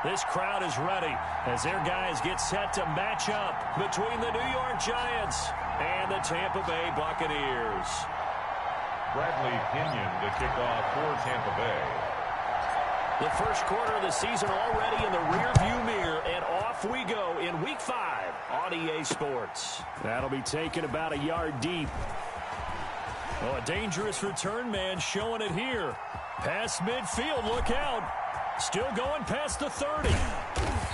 This crowd is ready as their guys get set to match up between the New York Giants and the Tampa Bay Buccaneers. Bradley Pinion to kick off for Tampa Bay. The first quarter of the season already in the rearview mirror, and off we go in Week 5 on EA Sports. That'll be taken about a yard deep. Oh, a dangerous return man showing it here. Past midfield, look out. Still going past the 30.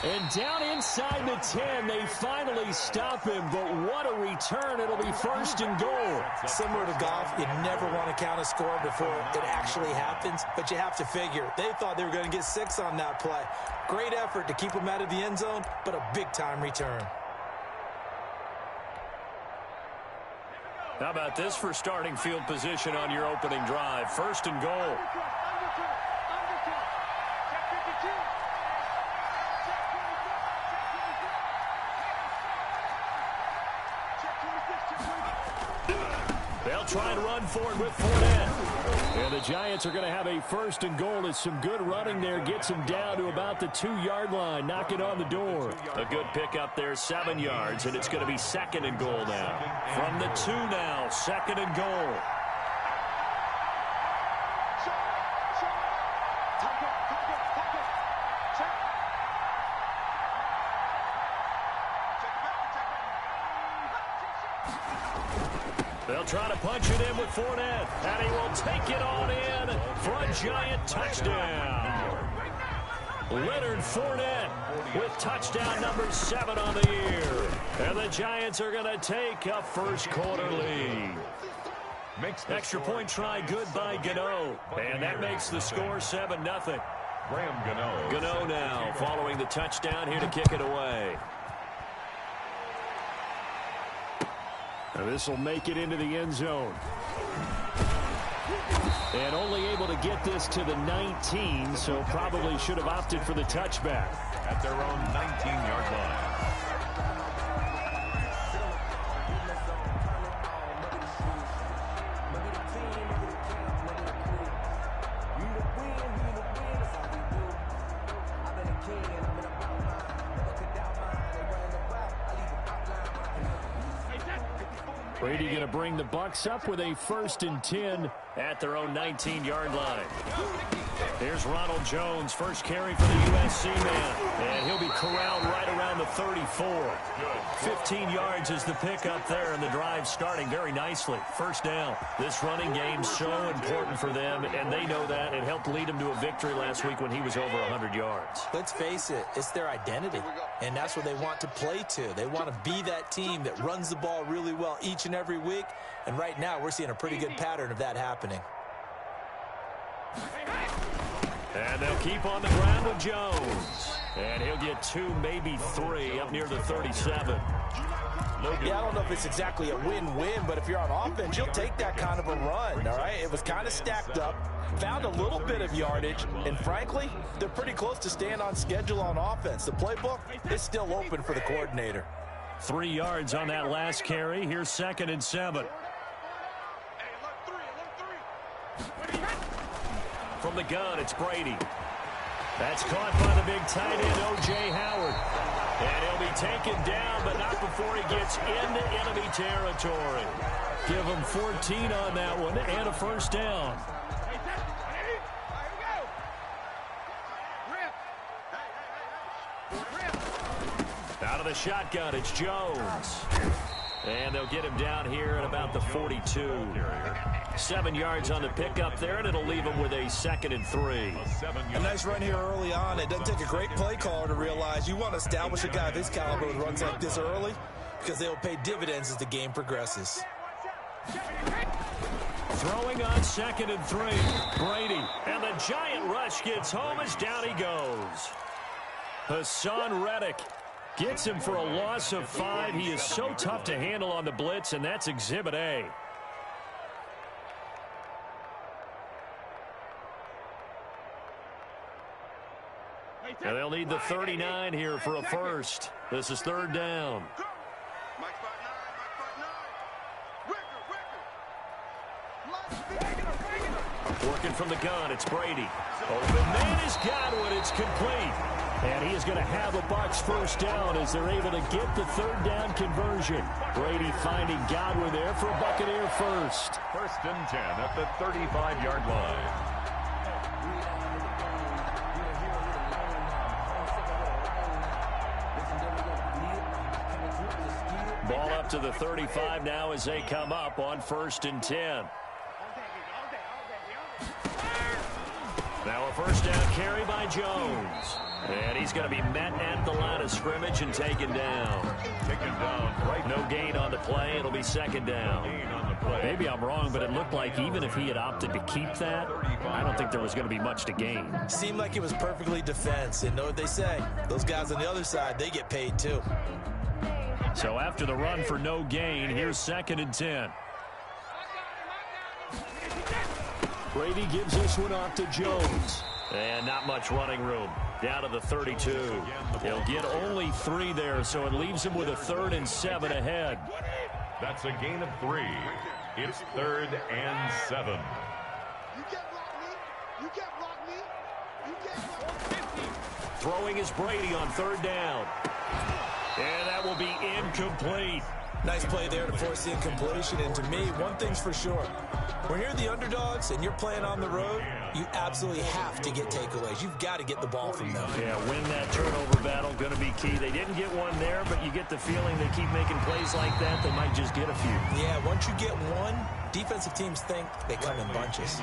And down inside the 10, they finally stop him. But what a return. It'll be first and goal. Similar to golf, you never want to count a score before it actually happens. But you have to figure, they thought they were going to get 6 on that play. Great effort to keep them out of the end zone, but a big-time return. How about this for starting field position on your opening drive? First and goal. They'll try and run for it with Fournette. And the Giants are going to have a first and goal as some good running there gets them down to about the 2-yard line. Knock it on the door. A good pickup there, 7 yards, and it's going to be second and goal now. From the 2 now, second and goal. They'll try to punch it in with Fournette, and he will take it on in for a Giant touchdown. Leonard Fournette with touchdown number 7 on the year. And the Giants are going to take a first quarter lead. Extra point try good by Gano. And that makes the score 7-0. Graham Gano. Gano now following the touchdown here to kick it away. This will make it into the end zone. And only able to get this to the 19, so probably should have opted for the touchback. At their own 19-yard line. Brady going to bring the Bucs up with a first and 10 at their own 19-yard line. Here's Ronald Jones, first carry for the USC man. And he'll be corralled right around the 34. 15 yards is the pickup there, and the drive starting very nicely. First down. This running game so important for them, and they know that. It helped lead them to a victory last week when he was over 100 yards. Let's face it, it's their identity, and that's what they want to play to. They want to be that team that runs the ball really well each and every week, and right now we're seeing a pretty good pattern of that happening. And they'll keep on the ground with Jones. And he'll get 2, maybe 3 up near the 37. Yeah, I don't know if it's exactly a win-win, but if you're on offense, you'll take that kind of a run, all right? It was kind of stacked up, found a little bit of yardage, and frankly, they're pretty close to staying on schedule on offense. The playbook is still open for the coordinator. 3 yards on that last carry. Here's second and 7. From the gun, it's Brady. That's caught by the big tight end, O.J. Howard. And he'll be taken down, but not before he gets into enemy territory. Give him 14 on that one and a first down. Out of the shotgun, it's Jones. And they'll get him down here at about the 42. 7 yards on the pickup there, and it'll leave him with a second and 3. A nice run here early on. It doesn't take a great play caller to realize you want to establish a guy of his caliber with runs like this early because they'll pay dividends as the game progresses. Throwing on second and 3. Brady. And the giant rush gets home as down he goes. Hassan Reddick gets him for a loss of 5. He is so tough to handle on the blitz, and that's Exhibit A. And they'll need the 39 here for a first. This is third down. Working from the gun, it's Brady. Open man is Godwin. It's complete. And is going to have a Bucs first down as they're able to get the third down conversion. Brady finding Godwin there for a Buccaneer first. 1st and 10 at the 35-yard line. Ball up to the 35 now as they come up on 1st and 10. Now a first down carry by Jones. And he's going to be met at the line of scrimmage and taken down. Right. No gain on the play. It'll be 2nd down. Maybe I'm wrong, but it looked like even if he had opted to keep that, I don't think there was going to be much to gain. Seemed like it was perfectly defense. And know what they say? Those guys on the other side, they get paid too. So after the run for no gain, here's 2nd and 10. Brady gives this one off to Jones. And not much running room. Down to the 32. He'll get only 3 there, so it leaves him with a 3rd and 7 ahead. That's a gain of 3. It's 3rd and 7. Throwing is Brady on 3rd down. And that will be incomplete. Nice play there to force the incompletion. And to me, one thing's for sure. When you're the underdogs and you're playing on the road, you absolutely have to get takeaways. You've got to get the ball from them. Yeah, win that turnover battle, going to be key. They didn't get one there, but you get the feeling they keep making plays like that, they might just get a few. Yeah, once you get one, defensive teams think they come in bunches.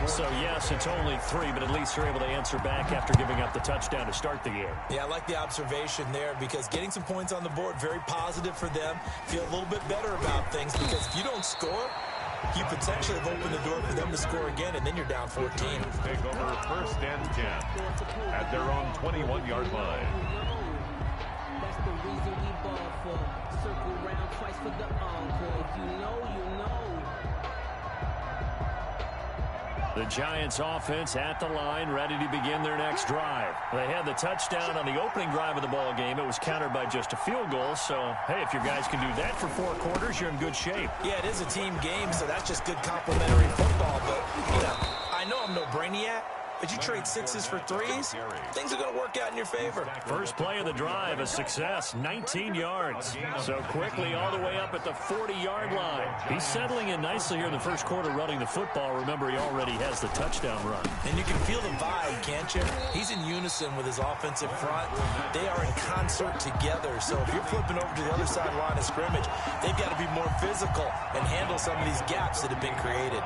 So, yes, it's only 3, but at least they're able to answer back after giving up the touchdown to start the game. Yeah, I like the observation there because getting some points on the board, very positive for them. Feel a little bit better about things because if you don't score, you potentially have opened the door for them to score again, and then you're down 14. Take over 1st and 10 at their own 21-yard line. That's the reason we ball for. Circle round twice for the encore. If you know, you know. The Giants offense at the line, ready to begin their next drive. They had the touchdown on the opening drive of the ball game. It was countered by just a field goal. So, hey, if your guys can do that for 4 quarters, you're in good shape. Yeah, it is a team game, so that's just good complimentary football. But, you know, I know I'm no brainiac, but you trade 6s for 3s, things are going to work out in your favor. First play of the drive, a success, 19 yards. So quickly all the way up at the 40-yard line. He's settling in nicely here in the first quarter running the football. Remember, he already has the touchdown run. And you can feel the vibe, can't you? He's in unison with his offensive front. They are in concert together. So if you're flipping over to the other side line of scrimmage, they've got to be more physical and handle some of these gaps that have been created.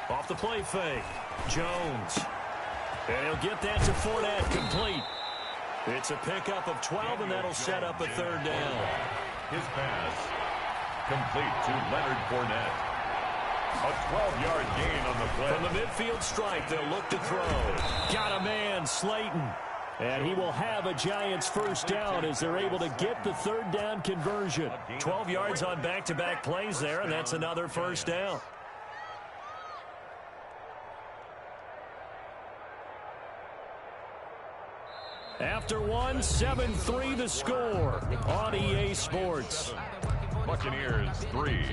Off the play fake, Jones. And he'll get that to Fournette, complete. It's a pickup of 12, and that'll set up a 3rd down. His pass complete to Leonard Fournette. A 12-yard gain on the play. From the midfield strike, they'll look to throw. Got a man, Slayton. And he will have a Giants first down as they're able to get the 3rd down conversion. 12 yards on back-to-back plays there, and that's another first down. After one, 7-3 the score on EA Sports. Buccaneers 3.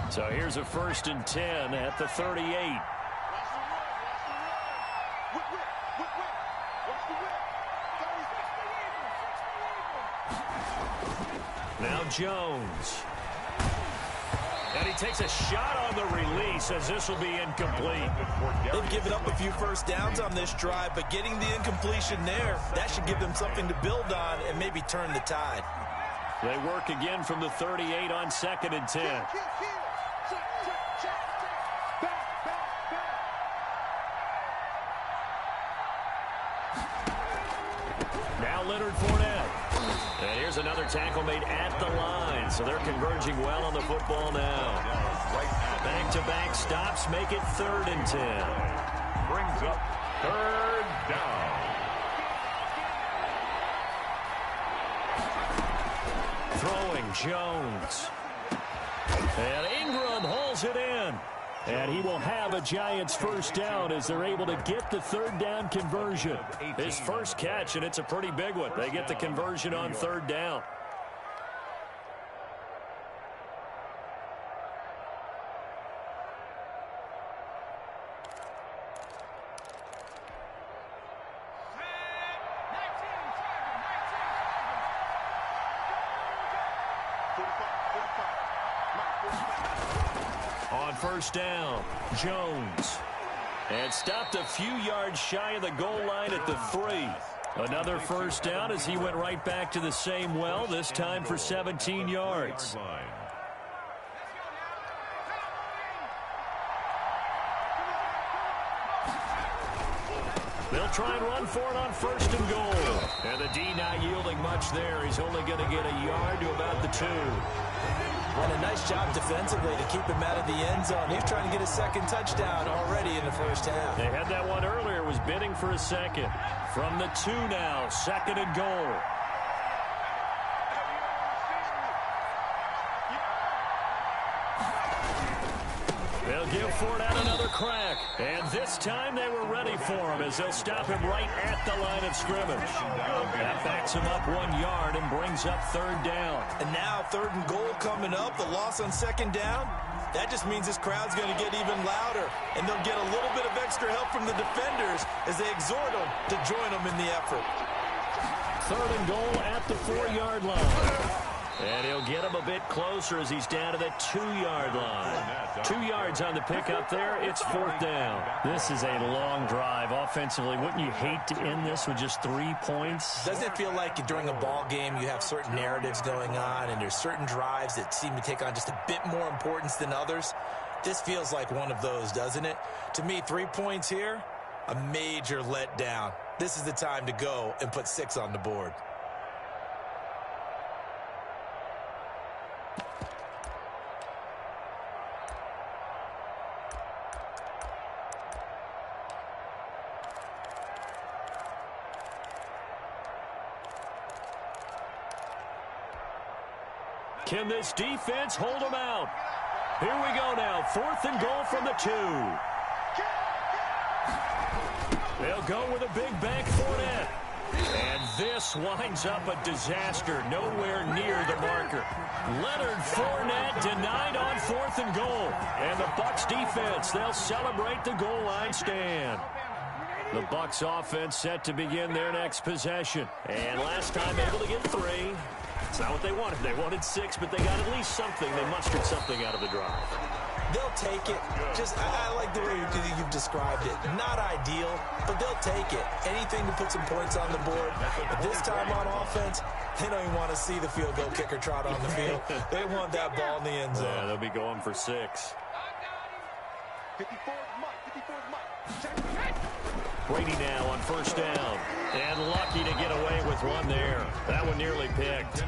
So here's a 1st and 10 at the 38. Now Jones. And he takes a shot on the release as this will be incomplete. They've given up a few first downs on this drive, but getting the incompletion there, that should give them something to build on and maybe turn the tide. They work again from the 38 on 2nd and 10. Now Leonard Fournette. And here's another tackle made at the line. So they're converging well on the football now. Back-to-back stops make it 3rd and 10. Brings up 3rd down. Throwing Jones. And Ingram hauls it in. And he will have a Giants first down as they're able to get the third down conversion. His first catch, and it's a pretty big one. They get the conversion on third down. On first down, Jones. And stopped a few yards shy of the goal line at the 3. Another first down as he went right back to the same well, this time for 17 yards. They'll try and run for it on first and goal. And the D not yielding much there. He's only going to get a yard to about the 2. And a nice job defensively to keep him out of the end zone. He's trying to get a second touchdown already in the first half. They had that one earlier, was bidding for a second. From the 2 now, second and goal. They'll give Fournette another crack. And this time they were ready for him as they'll stop him right at the line of scrimmage. That backs him up 1 yard and brings up third down. And now third and goal coming up. The loss on second down. That just means this crowd's going to get even louder. And they'll get a little bit of extra help from the defenders as they exhort them to join them in the effort. Third and goal at the 4-yard line. And he'll get him a bit closer as he's down to the 2-yard line. 2 yards on the pickup there. It's fourth down. This is a long drive offensively. Wouldn't you hate to end this with just 3 points? Doesn't it feel like during a ball game you have certain narratives going on and there's certain drives that seem to take on just a bit more importance than others? This feels like one of those, doesn't it? To me, 3 points here, a major letdown. This is the time to go and put 6 on the board. Can this defense hold them out? Here we go now. Fourth and goal from the 2. They'll go with a big bank Fournette. And this winds up a disaster. Nowhere near the marker. Leonard Fournette denied on fourth and goal. And the Bucs defense, they'll celebrate the goal line stand. The Bucs offense set to begin their next possession. And last time able to get 3. It's not what they wanted. They wanted 6, but they got at least something. They mustered something out of the drive. They'll take it. I like the way you've described it. Not ideal, but they'll take it. Anything to put some points on the board. But this time on offense, they don't even want to see the field goal kicker trot on the field. They want that ball in the end zone. Yeah, they'll be going for 6. Brady now on first down. And lucky to get away with one there. That one nearly picked.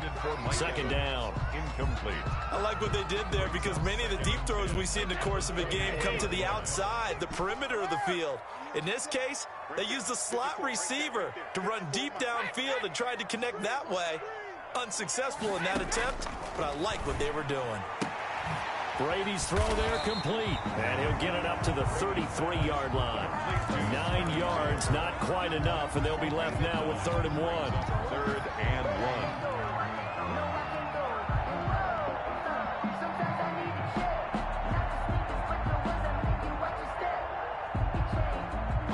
Second down. Incomplete. I like what they did there because many of the deep throws we see in the course of a game come to the outside, the perimeter of the field. In this case, they used the slot receiver to run deep downfield and tried to connect that way. Unsuccessful in that attempt, but I like what they were doing. Brady's throw there complete. And he'll get it up to the 33-yard line. 9 yards, not quite enough, and they'll be left now with 3rd and 1. 3rd and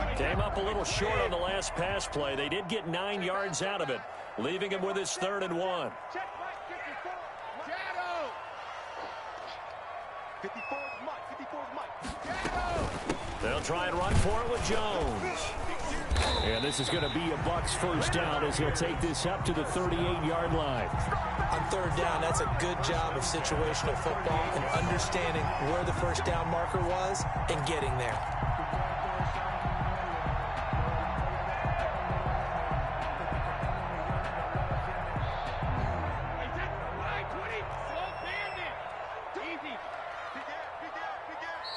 1. Came up a little short on the last pass play. They did get 9 yards out of it, leaving him with his 3rd and 1. They'll try and run for it with Jones. And this is going to be a Bucs first down as he'll take this up to the 38-yard line. On third down, that's a good job of situational football and understanding where the first down marker was and getting there.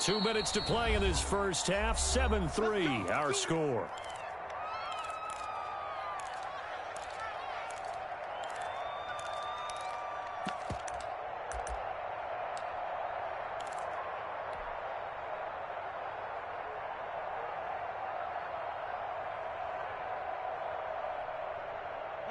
Two minutes to play in this first half. 7-3, our score.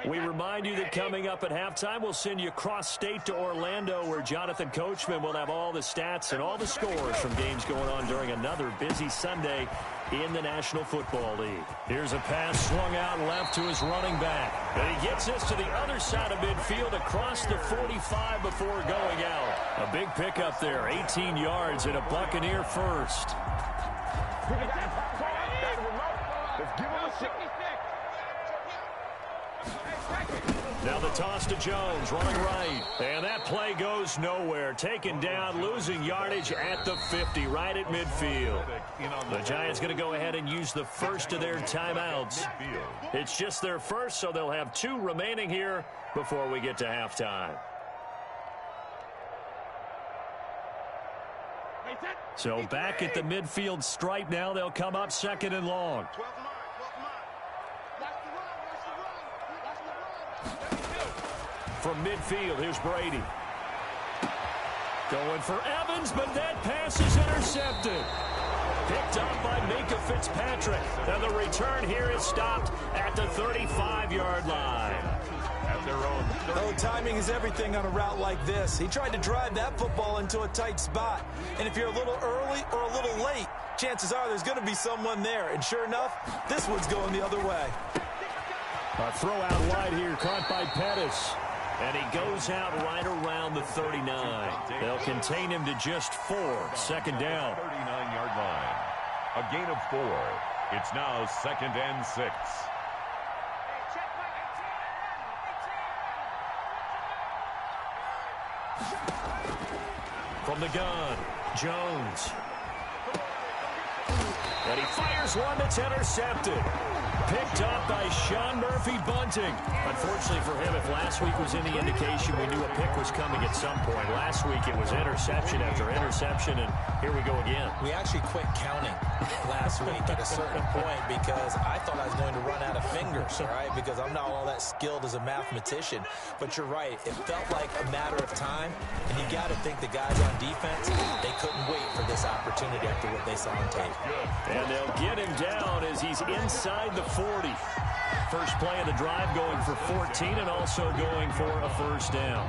We remind you that coming up at halftime, we'll send you cross-state to Orlando, where Jonathan Coachman will have all the stats and all the scores from games going on during another busy Sunday in the National Football League. Here's a pass swung out left to his running back. And he gets this to the other side of midfield across the 45 before going out. A big pickup there, 18 yards and a Buccaneer first. Let's give him a shot. Now the toss to Jones, running right. And that play goes nowhere. Taken down, losing yardage at the 50, right at midfield. The Giants going to go ahead and use the first of their timeouts. It's just their first, so they'll have 2 remaining here before we get to halftime. So back at the midfield stripe now, they'll come up 2nd and long. From midfield, here's Brady. Going for Evans, but that pass is intercepted. Picked up by Minka Fitzpatrick. And the return here is stopped at the 35-yard line. At their own 30. Oh, timing is everything on a route like this. He tried to drive that football into a tight spot. And if you're a little early or a little late, chances are there's going to be someone there. And sure enough, this one's going the other way. A throw out wide here, caught by Pettis. And he goes out right around the 39. They'll contain him to just 4. 2nd down. 39-yard line. A gain of 4. It's now 2nd and 6. From the gun, Jones. And he fires one that's intercepted. Picked up by Sean Murphy-Bunting. Unfortunately for him, if last week was any indication, we knew a pick was coming at some point. Last week it was interception after interception, and here we go again. We actually quit counting last week at a certain point because I thought I was going to run out of fingers, all right, because I'm not all that skilled as a mathematician. But you're right. It felt like a matter of time, and you got to think the guys on defense, they couldn't wait for this opportunity after what they saw on tape. And they'll get him down as he's inside the 40. First play of the drive going for 14 and also going for a first down.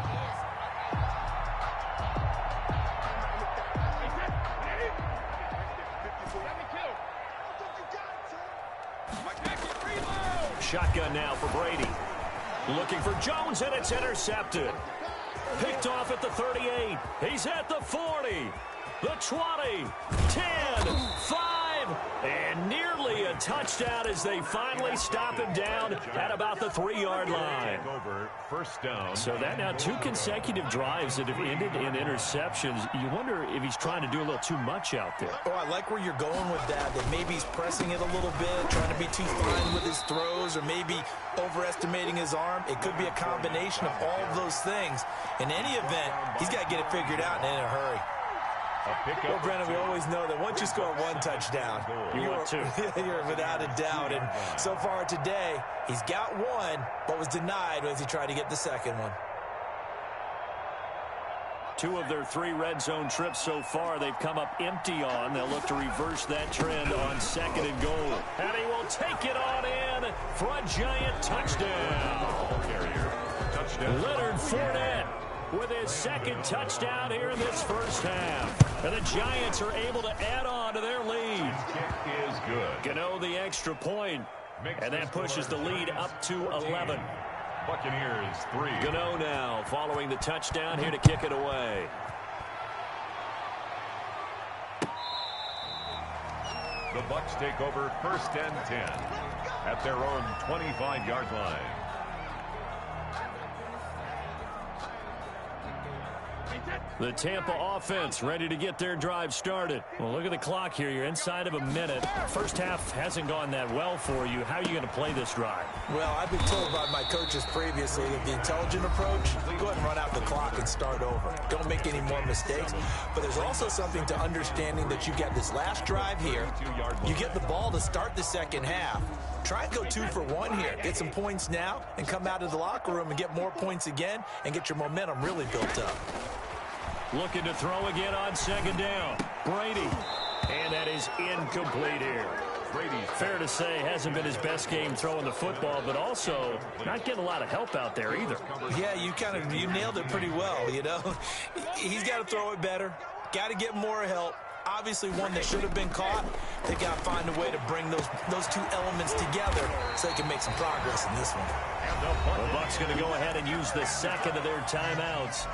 Shotgun now for Brady. Looking for Jones, and it's intercepted. Picked off at the 38. He's at the 40. The 20. 10. 5. And nearly a touchdown as they finally stop him down at about the 3-yard line. First down. So that now 2 consecutive drives that have ended in interceptions. You wonder if he's trying to do a little too much out there. Oh, I like where you're going with that maybe he's pressing it a little bit, trying to be too fine with his throws, or maybe overestimating his arm. It could be a combination of all of those things. In any event, he's got to get it figured out and in a hurry. Well, Brennan, we always know that once you score 1 touchdown, you're without a doubt. And so far today, he's got 1, but was denied as he tried to get the second one. 2 of their 3 red zone trips so far, they've come up empty on. They'll look to reverse that trend on 2nd and goal. And he will take it on in for a Giant touchdown. Touchdown. Leonard Fournette with his 2nd touchdown here in this first half. And the Giants are able to add on to their lead. Kick is good. Gano the extra point, and that pushes the lead up to 11. Buccaneers 3. Gano now following the touchdown here to kick it away. The Bucs take over 1st and 10 at their own 25-yard line. The Tampa offense ready to get their drive started. Well, look at the clock here. You're inside of a minute. First half hasn't gone that well for you. How are you going to play this drive? Well, I've been told by my coaches previously that the intelligent approach, go ahead and run out the clock and start over. Don't make any more mistakes. But there's also something to understanding that you get this last drive here. You get the ball to start the second half. Try and go 2 for 1 here. Get some points now and come out of the locker room and get more points again and get your momentum really built up. Looking to throw again on 2nd down. Brady. And that is incomplete here. Fair to say, hasn't been his best game throwing the football, but also not getting a lot of help out there either. Yeah, you nailed it pretty well, you know. He's got to throw it better, got to get more help. Obviously one that should have been caught. They got to find a way to bring those two elements together so they can make some progress in this one. The Bucs going to go ahead and use the second of their timeouts,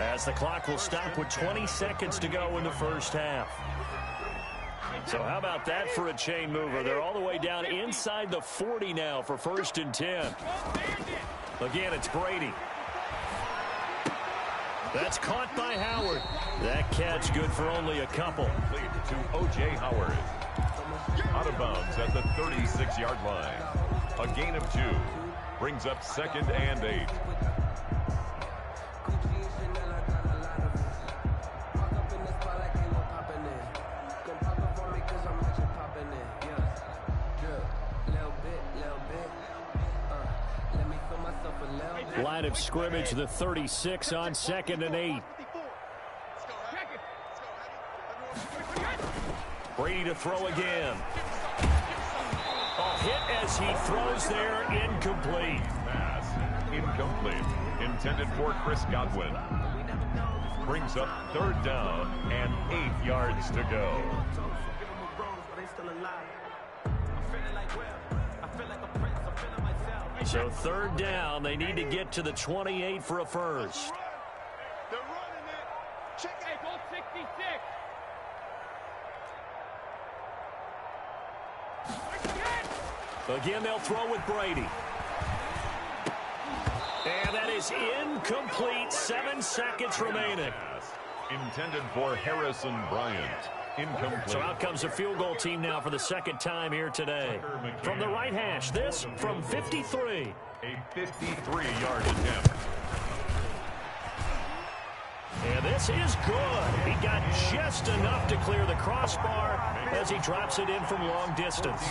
as the clock will stop with 20 seconds to go in the first half. So how about that for a chain mover? They're all the way down inside the 40 now for 1st and 10. Again, it's Brady. That's caught by Howard. That catch good for only a couple. To O.J. Howard. Out of bounds at the 36-yard line. A gain of 2. Brings up 2nd and 8. Line of scrimmage, the 36 on 2nd and 8. Brady to throw again. A hit as he throws there, incomplete. Pass incomplete. Intended for Chris Godwin. Brings up 3rd down and 8 yards to go. So 3rd down, they need to get to the 28 for a first. They're running it. Check it. Goal 66. Again, they'll throw with Brady. And that is incomplete. 7 seconds remaining. Intended for Harrison Bryant. Incomplete. So out comes a field goal team now for the 2nd time here today. From the right hash, this from 53. A 53-yard attempt. And this is good. He got just enough to clear the crossbar as he drops it in from long distance.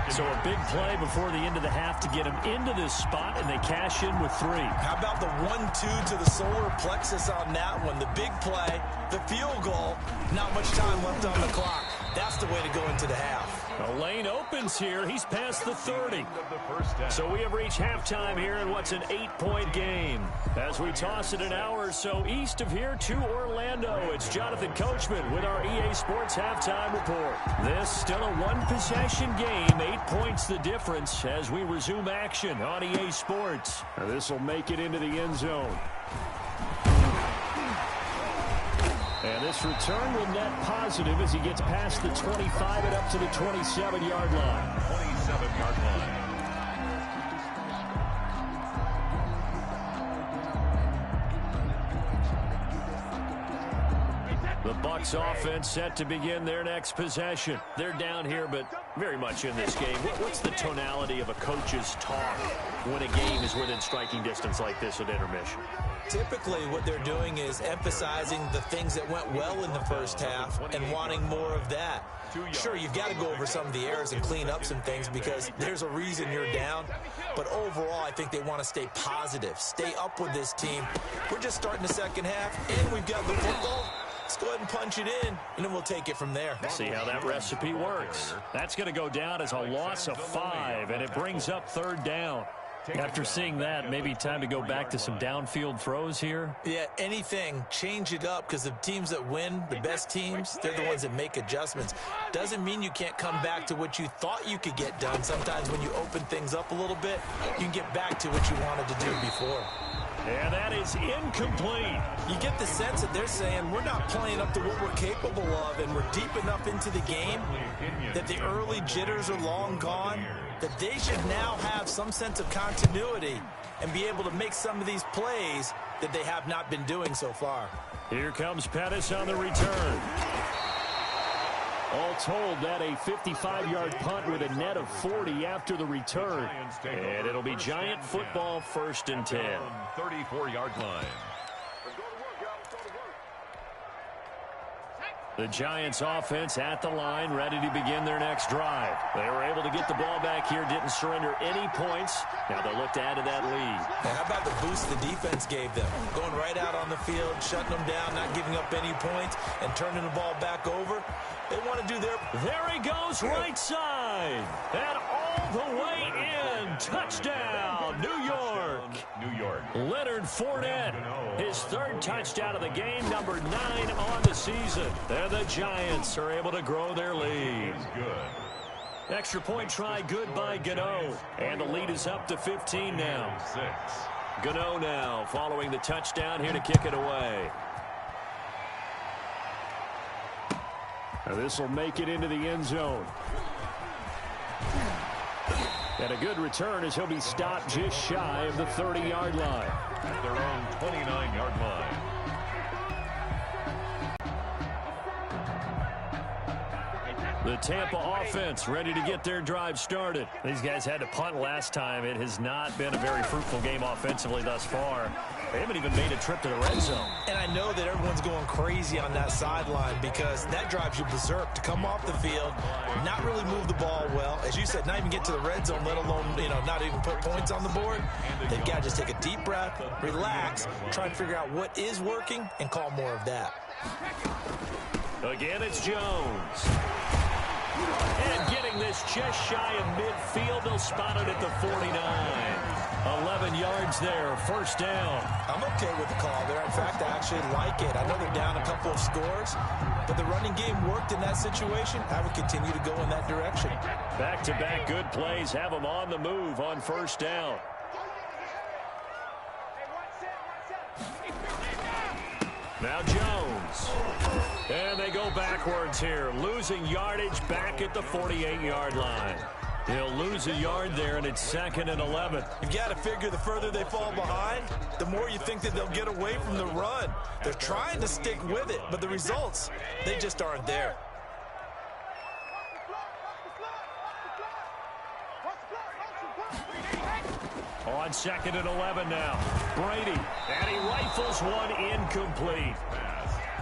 So a big play before the end of the half to get him into this spot, and they cash in with 3. How about the 1-2 to the solar plexus on that one? The big play, the field goal, not much time left on the clock. That's the way to go into the half. A lane opens here. He's past the 30. So we have reached halftime here in what's an 8-point game. As we toss it an hour or so east of here to Orlando, it's Jonathan Coachman with our EA Sports Halftime Report. This still a 1-possession game, 8 points the difference as we resume action on EA Sports. This will make it into the end zone. And this return will net positive as he gets past the 25 and up to the 27-yard line. 27-yard line. The Bucs offense set to begin their next possession. They're down here, but very much in this game. What's the tonality of a coach's talk when a game is within striking distance like this at intermission? Typically, what they're doing is emphasizing the things that went well in the first half and wanting more of that. Sure, you've got to go over some of the errors and clean up some things because there's a reason you're down. But overall, I think they want to stay positive, stay up with this team. We're just starting the second half, and we've got the football. Let's go ahead and punch it in, and then we'll take it from there. See how that recipe works. That's going to go down as a loss of 5, and it brings up 3rd down. After seeing that, maybe time to go back to some downfield throws here. Yeah, anything. Change it up because the teams that win, the best teams, they're the ones that make adjustments. Doesn't mean you can't come back to what you thought you could get done. Sometimes when you open things up a little bit, you can get back to what you wanted to do before. And that is incomplete. You get the sense that they're saying we're not playing up to what we're capable of, and we're deep enough into the game that the early jitters are long gone, that they should now have some sense of continuity and be able to make some of these plays that they have not been doing so far. Here comes Pettis on the return. All told, that a 55-yard punt with a net of 40 after the return. And it'll be Giant football 1st and 10. 34-yard line. The Giants offense at the line, ready to begin their next drive. They were able to get the ball back here, didn't surrender any points. Now they'll look to add to that lead. And how about the boost the defense gave them? Going right out on the field, shutting them down, not giving up any points, and turning the ball back over. They want to do their... There he goes, right side. And all the way in. Touchdown, New York. New York. Leonard Fournette, his third touchdown of the game, number 9 on the season. And the Giants are able to grow their lead. Good. Extra point try, good by Gano. And the lead is up to 15 now. 6. Gano now following the touchdown here to kick it away. This will make it into the end zone. And a good return as he'll be stopped just shy of the 30-yard line. At their own 29-yard line. The Tampa offense ready to get their drive started. These guys had to punt last time. It has not been a very fruitful game offensively thus far. They haven't even made a trip to the red zone. And I know that everyone's going crazy on that sideline because that drives you berserk to come off the field, not really move the ball well. As you said, not even get to the red zone, let alone, not even put points on the board. They've got to just take a deep breath, relax, try and figure out what is working, and call more of that. Again, it's Jones. And getting this just shy of midfield, they'll spot it at the 49. 11 yards there, first down. I'm okay with the call there. In fact, I actually like it. I know they're down a couple of scores, but the running game worked in that situation. I would continue to go in that direction. Back-to-back good plays have them on the move on first down. Now Jones. And they go backwards here, losing yardage back at the 48-yard line. He'll lose a yard there, and it's 2nd and 11. You've got to figure the further they fall behind, the more you think that they'll get away from the run. They're trying to stick with it, but the results, they just aren't there. On 2nd and 11 now. Brady, and he rifles one incomplete.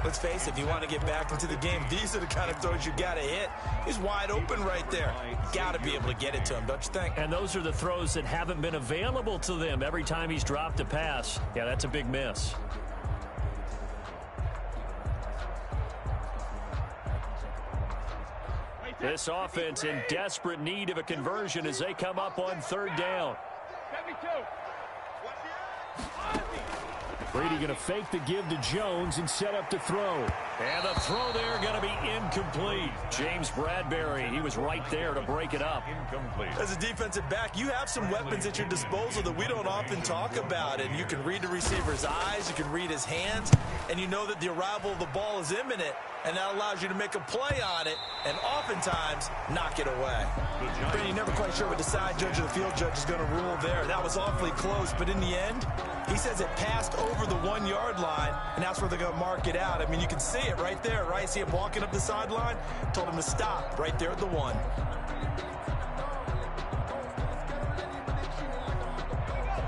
Let's face it, if you want to get back into the game, these are the kind of throws you got to hit. He's wide open right there. Got to be able to get it to him, don't you think? And those are the throws that haven't been available to them every time he's dropped a pass. Yeah, that's a big miss. This offense in desperate need of a conversion as they come up on 3rd down. Brady going to fake the give to Jones and set up to throw. And the throw there going to be incomplete. James Bradbury, he was right there to break it up. Incomplete. As a defensive back, you have some weapons at your disposal that we don't often talk about. And you can read the receiver's eyes, you can read his hands, and you know that the arrival of the ball is imminent. And that allows you to make a play on it and oftentimes knock it away. Brady, you're never quite sure what the side judge or the field judge is going to rule there. That was awfully close, but in the end, he says it passed over the 1-yard line, and that's where they're going to mark it out. I mean, you can see it right there, right? See him walking up the sideline? Told him to stop right there at the 1.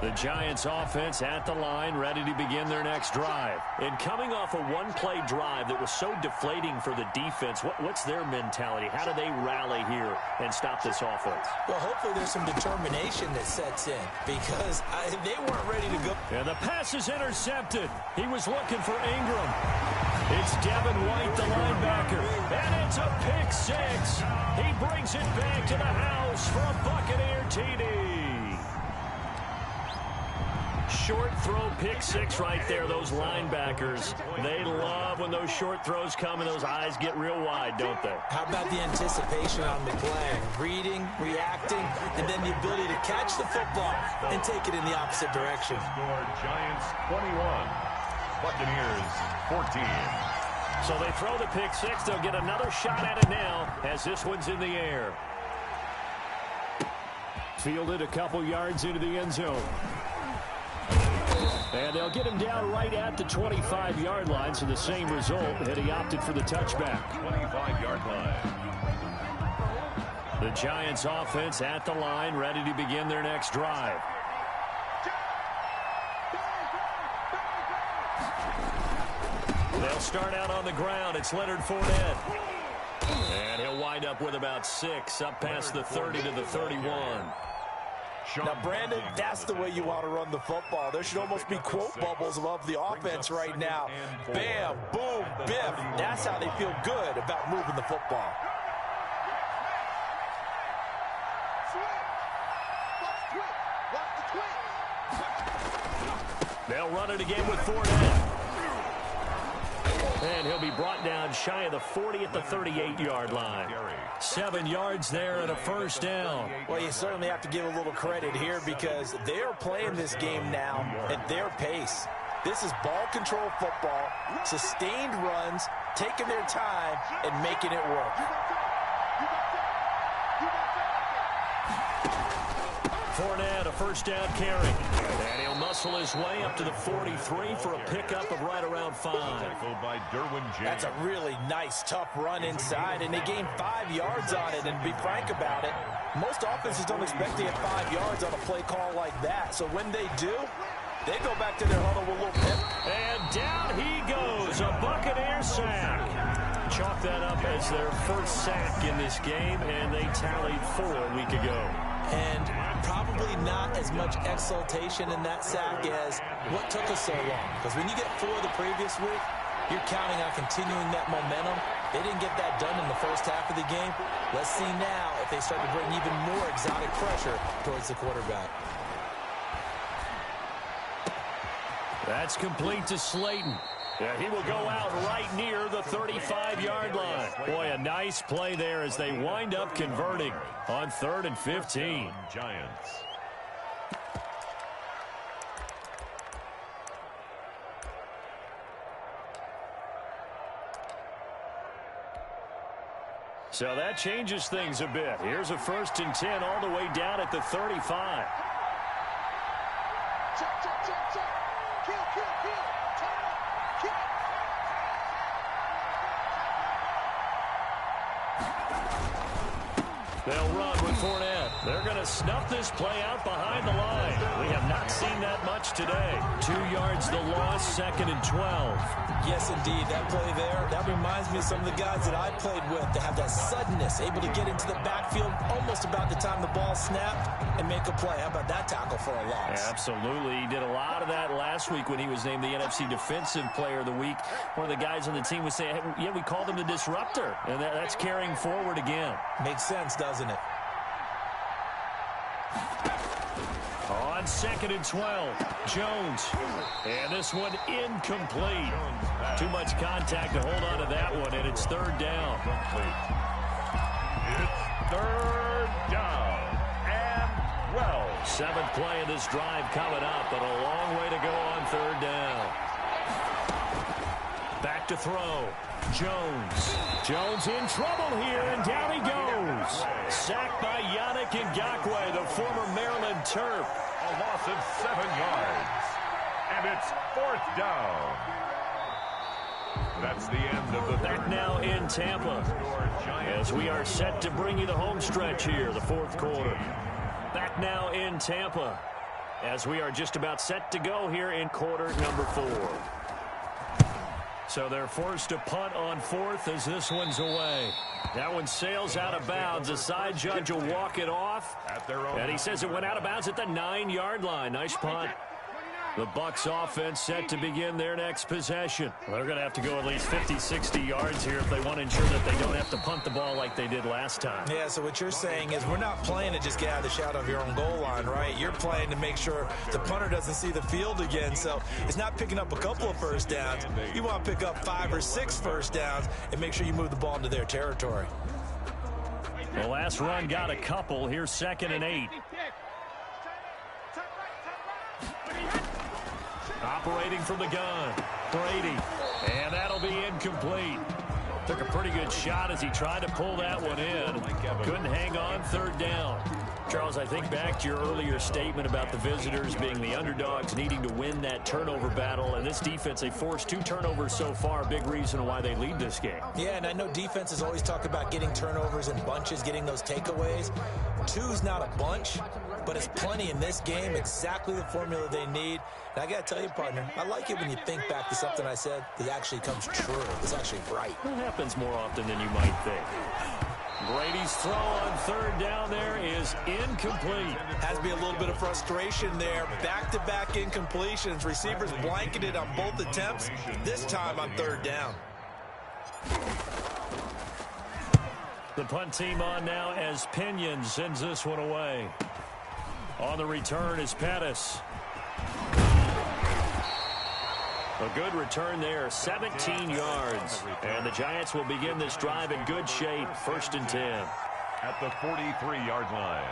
The Giants offense at the line, ready to begin their next drive. And coming off a one-play drive that was so deflating for the defense, what's their mentality? How do they rally here and stop this offense? Well, hopefully there's some determination that sets in because they weren't ready to go. And the pass is intercepted. He was looking for Ingram. It's Devin White, the linebacker. And it's a pick 6. He brings it back to the house for a Buccaneer TD. Short throw, pick 6 right there. Those linebackers, they love when those short throws come and those eyes get real wide, don't they? How about the anticipation on the play? Reading, reacting, and then the ability to catch the football and take it in the opposite direction. Score Giants 21, Buccaneers 14. So they throw the pick 6. They'll get another shot at it now as this one's in the air. Fielded a couple yards into the end zone. And they'll get him down right at the 25-yard line, so the same result, and he opted for the touchback. 25-yard line. The Giants offense at the line, ready to begin their next drive. They'll start out on the ground. It's Leonard Fournette. And he'll wind up with about 6, up past the 30 to the 31. Now, Brandon, that's the way you want to run the football. There should almost be quote bubbles above the offense right now. Bam, boom, biff. That's how they feel good about moving the football. They'll run it again with Fournette. And he'll be brought down shy of the 40 at the 38-yard line. 7 yards there and a first down. Well, you certainly have to give a little credit here because they're playing this game now at their pace. This is ball control football, sustained runs, taking their time, and making it work. Fournette, a first down carry. And he'll muscle his way up to the 43 for a pickup of right around 5. That's a really nice, tough run inside, and they gained 5 yards on it. And to be frank about it, most offenses don't expect to get 5 yards on a play call like that. So when they do, they go back to their huddle with a little pip. And down he goes, a Buccaneer sack. Chalk that up as their first sack in this game, and they tallied 4 a week ago. And probably not as much exultation in that sack as what took us so long. Because when you get 4 the previous week, you're counting on continuing that momentum. They didn't get that done in the first half of the game. Let's see now if they start to bring even more exotic pressure towards the quarterback. That's complete to Slayton. Yeah, he will go out right near the 35-yard line. Boy, a nice play there as they wind up converting on 3rd and 15. Giants. So that changes things a bit. Here's a 1st and 10 all the way down at the 35. They'll run with Fournette. They're going to snuff this play out behind the line. We have not seen that much today. 2 yards the loss, 2nd and 12. Yes, indeed. That play there, that reminds me of some of the guys that I played with that have that suddenness, able to get into the backfield almost about the time the ball snapped and make a play. How about that tackle for a loss? Absolutely. He did a lot of that last week when he was named the NFC Defensive Player of the Week. One of the guys on the team was saying, hey, yeah, we called him the disruptor. And that's carrying forward again. Makes sense, doesn't it? On 2nd and 12, Jones. And this one incomplete. Too much contact to hold on to that one, and it's 3rd down. It's 3rd down and 7th play of this drive coming up, but a long way to go on 3rd down. Back to throw. Jones. Jones in trouble here, and down he goes. Sacked by Yannick Ngakoue, the former Maryland Terp. A loss of 7 yards. And it's 4th down. That's the end of the back now in Tampa as we are set to bring you the home stretch here, the 4th quarter. Back now in Tampa as we are just about set to go here in quarter number 4. So they're forced to punt on 4th as this one's away. That one sails out of bounds. The side judge will walk it off. And he says it went out of bounds at the 9-yard line. Nice punt. The Bucs offense set to begin their next possession. Well, they're going to have to go at least 50, 60 yards here if they want to ensure that they don't have to punt the ball like they did last time. Yeah, so what you're saying is we're not playing to just get out of the shadow of your own goal line, right? You're playing to make sure the punter doesn't see the field again. So it's not picking up a couple of first downs. You want to pick up 5 or 6 first downs and make sure you move the ball into their territory. The last run got a couple. Here's 2nd and 8. Operating from the gun, Brady, and that'll be incomplete. Took a pretty good shot as he tried to pull that one in. Couldn't hang on 3rd down. Charles, I think back to your earlier statement about the visitors being the underdogs, needing to win that turnover battle. And this defense, they forced 2 turnovers so far. Big reason why they lead this game. Yeah, and I know defenses always talk about getting turnovers in bunches, getting those takeaways. 2's not a bunch, but it's plenty in this game, exactly the formula they need. And I got to tell you, partner, I like it when you think back to something I said that actually comes true. It's actually right. It happens more often than you might think. Brady's throw on third down there is incomplete. Has to be a little bit of frustration there. Back-to-back incompletions. Receivers blanketed on both attempts, this time on third down. The punt team on now as Pinion sends this one away. On the return is Pettis. A good return there, 17 yards. And the Giants will begin this drive in good shape, 1st and 10. At the 43-yard line.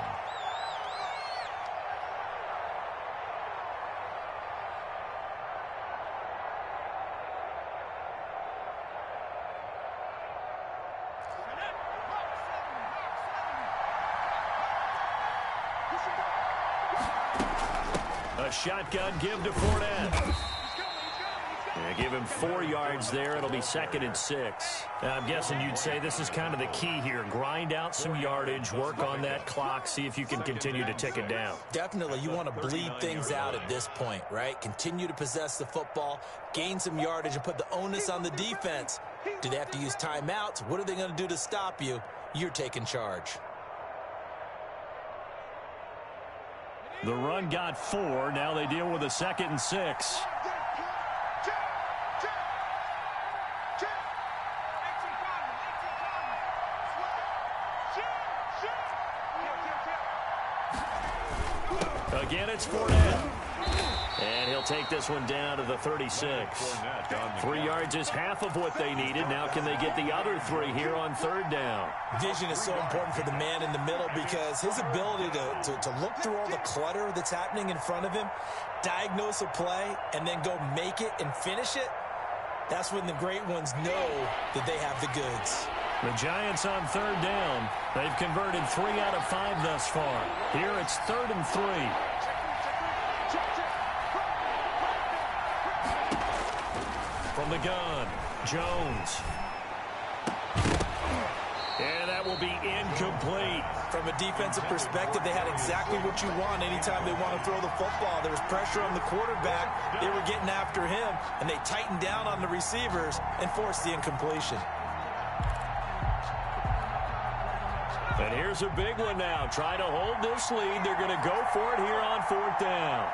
A shotgun give to Fournette. Yeah, give him 4 yards there. It'll be 2nd and 6. Now, I'm guessing you'd say this is kind of the key here. Grind out some yardage, work on that clock, see if you can continue to tick it down. Definitely. You want to bleed things out at this point, right? Continue to possess the football, gain some yardage, and put the onus on the defense. Do they have to use timeouts? What are they going to do to stop you? You're taking charge. The run got 4. Now they deal with a 2nd and 6. Again, it's Fournette. And he'll take this one down to the 36. 3 yards is half of what they needed. Now can they get the other 3 here on third down? Vision is so important for the man in the middle because his ability to look through all the clutter that's happening in front of him, diagnose a play, and then go make it and finish it, that's when the great ones know that they have the goods. The Giants on third down. They've converted 3 out of 5 thus far. Here it's 3rd and 3. From the gun, Jones. And that will be incomplete. From a defensive perspective, they had exactly what you want anytime they want to throw the football. There was pressure on the quarterback. They were getting after him, and they tightened down on the receivers and forced the incompletion. And here's a big one now. Trying to hold this lead. They're going to go for it here on 4th down.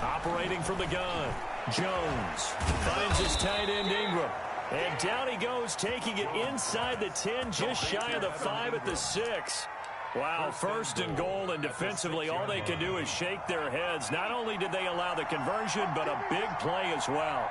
Operating from the gun, Jones finds his tight end Ingram. And down he goes, taking it inside the 10, just shy of the 5 at the 6. Wow, 1st and goal, and defensively all they can do is shake their heads. Not only did they allow the conversion, but a big play as well.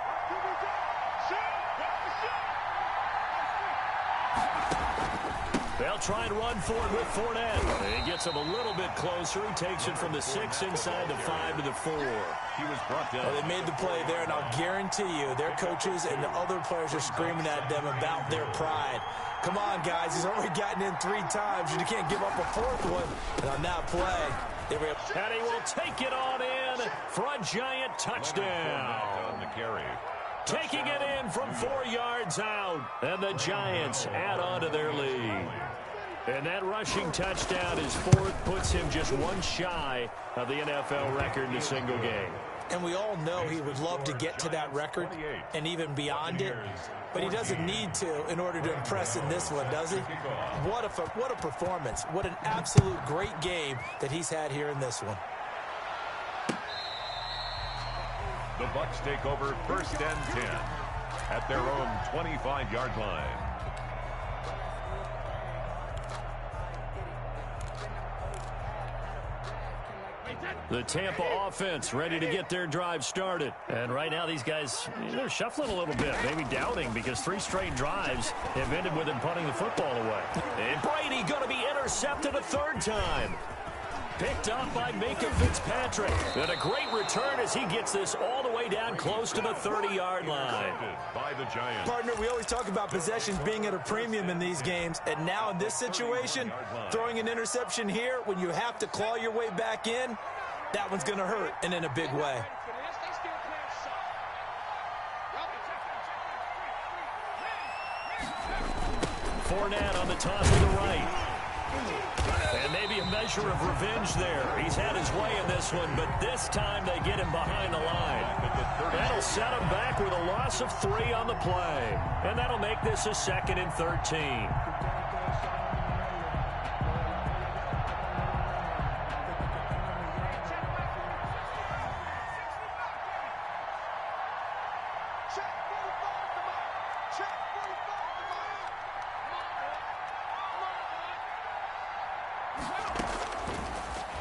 They'll try and run for it with Fournette. He gets him a little bit closer. He takes it from the 6 inside the 5 to the 4. He was brought down. Well, they made the play there, and I'll guarantee you their coaches and the other players are screaming at them about their pride. Come on, guys. He's already gotten in 3 times. You can't give up a 4th one. And on that play, and he will take it on in for a Giant touchdown. On the carry. Taking it in from 4 yards out. And the Giants add on to their lead. And that rushing touchdown is 4th, puts him just 1 shy of the NFL record in a single game. And we all know he would love to get to that record and even beyond it. But he doesn't need to in order to impress in this one, does he? What a performance. What an absolute great game that he's had here in this one. The Bucs take over 1st and 10 at their own 25-yard line. The Tampa offense ready to get their drive started. And right now these guys, they're shuffling a little bit, maybe doubting, because 3 straight drives have ended with them punting the football away. And Brady going to be intercepted a 3rd time. Picked up by Minka Fitzpatrick. And a great return as he gets this all the way down close to the 30-yard line. By the Giants. Partner, we always talk about possessions being at a premium in these games. And now in this situation, throwing an interception here when you have to claw your way back in, that one's going to hurt, and in a big way. Fournette on the toss to the right. And maybe a measure of revenge there. He's had his way in this one, but this time they get him behind the line. That'll set him back with a loss of 3 on the play. And that'll make this a 2nd and 13.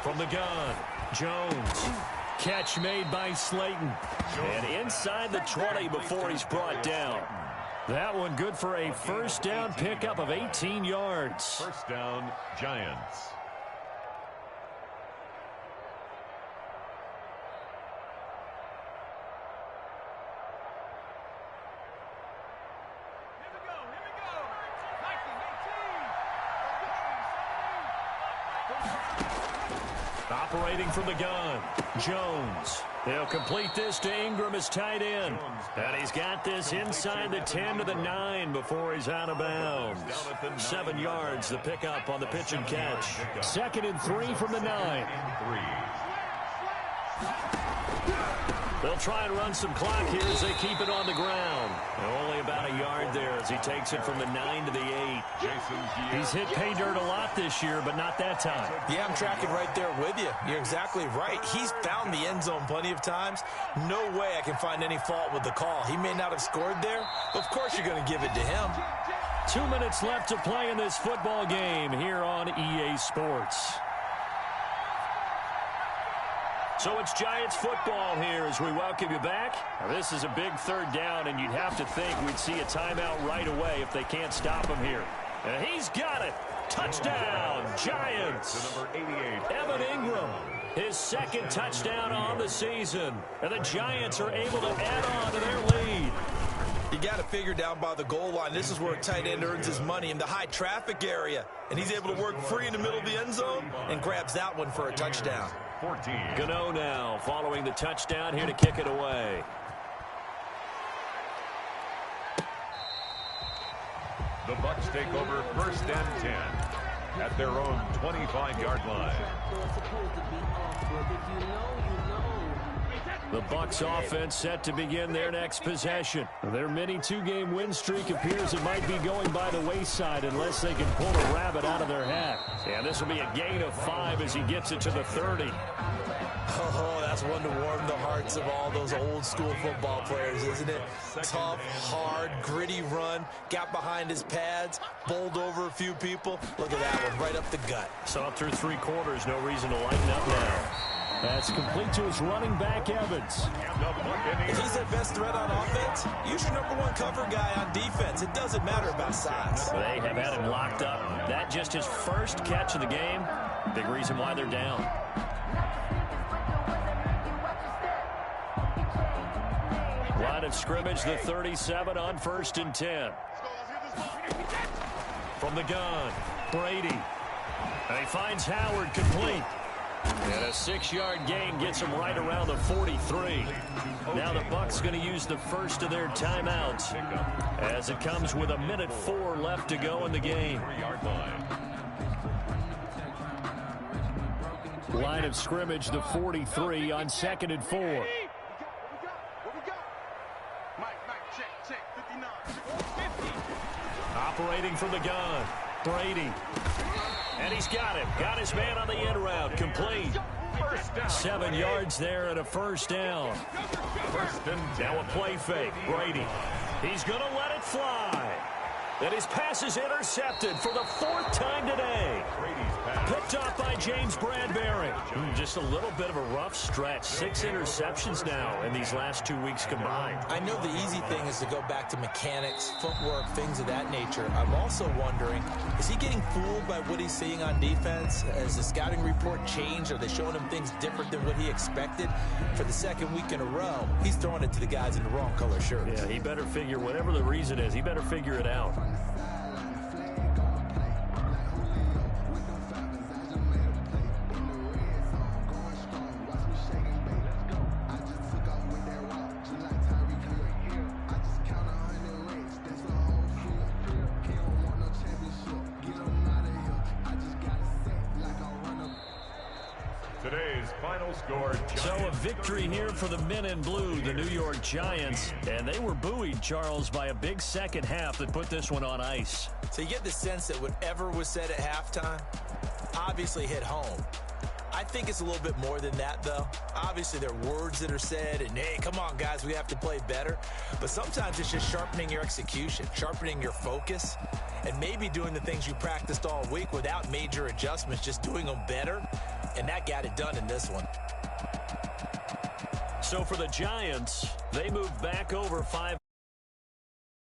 From the gun, Jones. Catch made by Slayton. And inside the 20 before he's brought down. That one good for a first down pickup of 18 yards. First down, Giants. Operating from the gun, Jones. They'll complete this to Ingram as tight end. And he's got this inside the 10 to the 9 before he's out of bounds. 7 yards, the pickup on the pitch and catch. 2nd and 3 from the 9. They'll try and run some clock here as they keep it on the ground. Only about a yard there as he takes it from the 9 to the 8. He's hit pay dirt a lot this year, but not that time. Yeah, I'm tracking right there with you. You're exactly right. He's found the end zone plenty of times. No way I can find any fault with the call. He may not have scored there, but of course you're going to give it to him. 2 minutes left to play in this football game here on EA Sports. So it's Giants football here as we welcome you back. Now, this is a big 3rd down, and you'd have to think we'd see a timeout right away if they can't stop him here. And he's got it. Touchdown, Giants. To number 88. Evan Ingram, his 2nd touchdown on the season. And the Giants are able to add on to their lead. You got to figure down by the goal line. This is where a tight end earns his money, in the high traffic area. And he's able to work free in the middle of the end zone and grabs that one for a touchdown. 14. Gano now following the touchdown here to kick it away. The Bucs take over 1st and 10 at their own 25-yard line. The Bucs offense set to begin their next possession. Their mini 2-game win streak appears it might be going by the wayside unless they can pull a rabbit out of their hat. And this will be a gain of 5 as he gets it to the 30. Oh, that's one to warm the hearts of all those old school football players, isn't it? Tough, hard, gritty run, got behind his pads, bowled over a few people. Look at that one, right up the gut. Saw through 3 quarters, no reason to lighten up now. That's complete to his running back, Evans. If he's their best threat on offense, use your #1 cover guy on defense. It doesn't matter about size. They have had him locked up. That just his first catch of the game. Big reason why they're down. Line of scrimmage, the 37 on 1st and 10. From the gun, Brady. And he finds Howard complete. And a 6-yard gain gets him right around the 43. Now the Bucs going to use the first of their timeouts as it comes with 1:04 left to go in the game. Line of scrimmage, the 43 on 2nd and 4. Operating from the gun, Brady. And he's got it. Got his man on the end route. Complete. 7 yards there and a first down. Now a play fake. Brady. He's going to let it fly. And his pass is intercepted for the 4th time today. Picked off by James Bradbury. Just a little bit of a rough stretch. 6 interceptions now in these last 2 weeks combined. I know the easy thing is to go back to mechanics, footwork, things of that nature. I'm also wondering, is he getting fooled by what he's seeing on defense? Has the scouting report changed? Are they showing him things different than what he expected? For the 2nd week in a row, he's throwing it to the guys in the wrong color shirts. Yeah, he better figure, whatever the reason is, he better figure it out. final score, Giants. So a victory here for the men in blue, the New York Giants. And they were buoyed, Charles, by a big second half that put this one on ice. So you get the sense that whatever was said at halftime obviously hit home. I think it's a little bit more than that, though. Obviously, there are words that are said, and, hey, come on, guys, we have to play better. But sometimes it's just sharpening your execution, sharpening your focus, and maybe doing the things you practiced all week without major adjustments, just doing them better, and that got it done in this one. So for the Giants, they move back over 5.